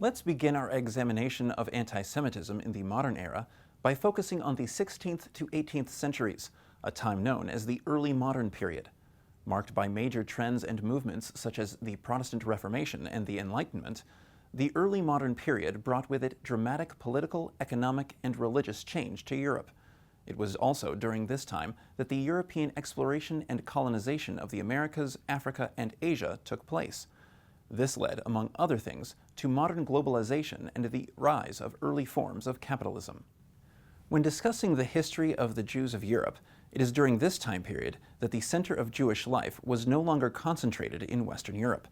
Let's begin our examination of anti-Semitism in the modern era by focusing on the 16th to 18th centuries, a time known as the early modern period. Marked by major trends and movements such as the Protestant Reformation and the Enlightenment, the early modern period brought with it dramatic political, economic, and religious change to Europe. It was also during this time that the European exploration and colonization of the Americas, Africa, and Asia took place. This led, among other things, to modern globalization and the rise of early forms of capitalism. When discussing the history of the Jews of Europe, it is during this time period that the center of Jewish life was no longer concentrated in Western Europe.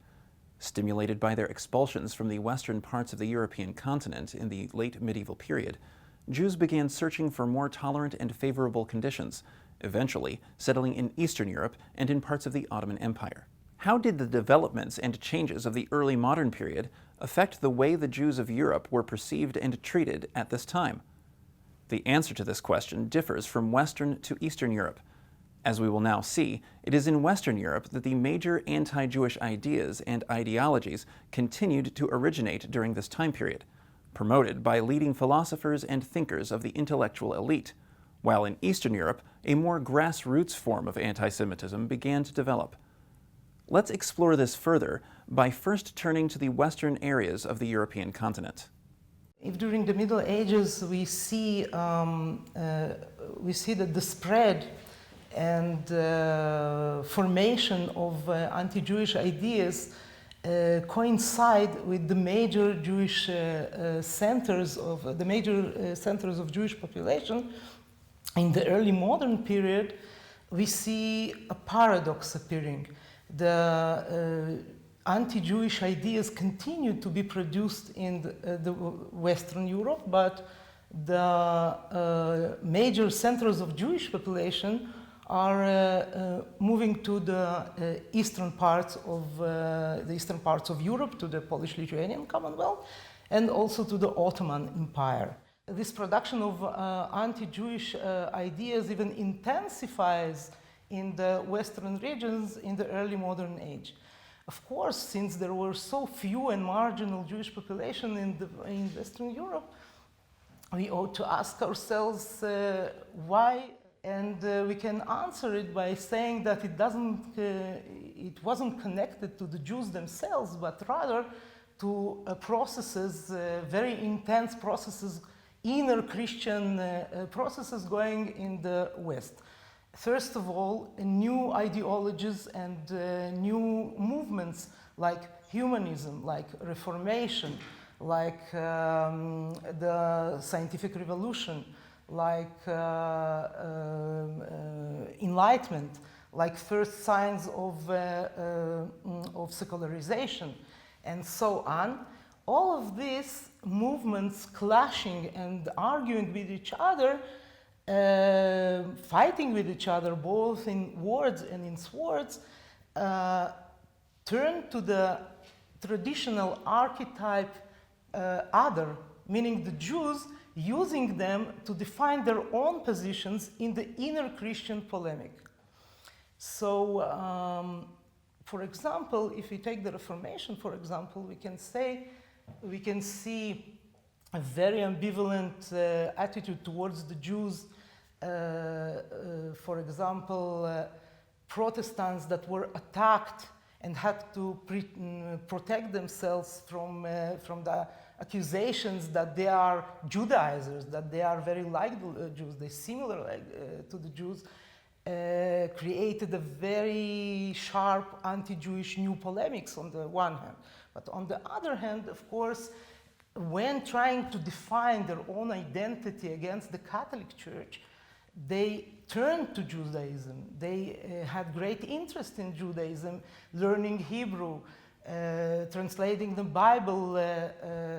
Stimulated by their expulsions from the western parts of the European continent in the late medieval period, Jews began searching for more tolerant and favorable conditions, eventually settling in Eastern Europe and in parts of the Ottoman Empire. How did the developments and changes of the early modern period affect the way the Jews of Europe were perceived and treated at this time? The answer to this question differs from Western to Eastern Europe. As we will now see, it is in Western Europe that the major anti-Jewish ideas and ideologies continued to originate during this time period, promoted by leading philosophers and thinkers of the intellectual elite, while in Eastern Europe, a more grassroots form of anti-Semitism began to develop. Let's explore this further by first turning to the western areas of the European continent. If during the Middle Ages we see that the spread and formation of anti-Jewish ideas coincide with the major Jewish centers of Jewish population, in the early modern period, we see a paradox appearing. The anti-Jewish ideas continue to be produced in the Western Europe, but the major centers of Jewish population are moving to the eastern parts of Europe, to the Polish-Lithuanian Commonwealth, and also to the Ottoman Empire. This production of anti-Jewish ideas even intensifies in the Western regions in the early modern age. Of course, since there were so few and marginal Jewish population in Western Europe, we ought to ask ourselves why, and we can answer it by saying that it wasn't connected to the Jews themselves, but rather to processes, very intense processes, inner Christian processes going in the West. First of all, new ideologies and new movements like humanism, like Reformation, like the scientific revolution, like Enlightenment, like first signs of secularization, and so on. All of these movements clashing and arguing with each other, fighting with each other both in words and in swords, turn to the traditional archetype other, meaning the Jews, using them to define their own positions in the inner Christian polemic. So, for example, if we take the Reformation, for example, we can see a very ambivalent attitude towards the Jews. For example, Protestants that were attacked and had to protect themselves from the accusations that they are Judaizers, that they are very like the Jews, they're similar to the Jews, created a very sharp anti-Jewish new polemics on the one hand. But on the other hand, of course, when trying to define their own identity against the Catholic Church, they turned to Judaism. They had great interest in Judaism, learning Hebrew, translating the Bible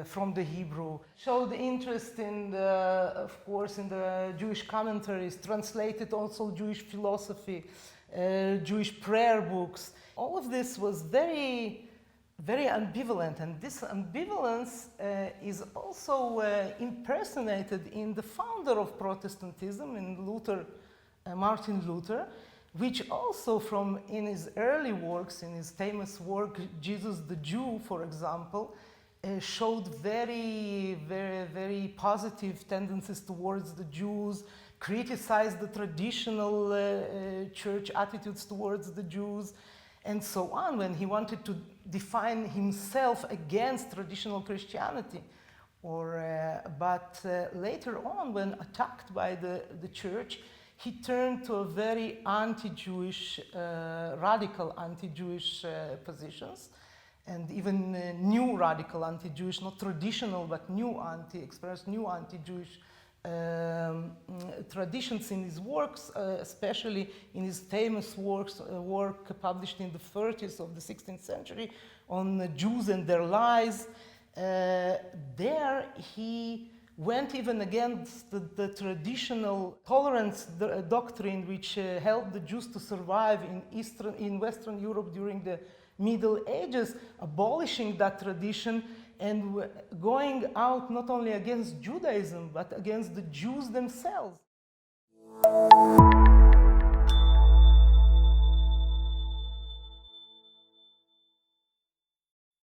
from the Hebrew, showed interest in of course, in the Jewish commentaries, translated also Jewish philosophy, Jewish prayer books. All of this was very ambivalent, and this ambivalence is also impersonated in the founder of Protestantism, in Luther, Martin Luther, which also in his early works, in his famous work, Jesus the Jew, for example, showed very positive tendencies towards the Jews, criticized the traditional church attitudes towards the Jews, and so on, when he wanted to define himself against traditional Christianity. But later on, when attacked by the church, he turned to a very anti-Jewish, radical anti-Jewish positions, and even new radical anti-Jewish, not traditional, but new expressed new anti-Jewish traditions in his works, especially in his famous work published in the 30s of the 16th century on Jews and their lies. There he went even against the traditional tolerance doctrine which helped the Jews to survive in Western Europe during the Middle Ages, abolishing that tradition and going out not only against Judaism but against the Jews themselves.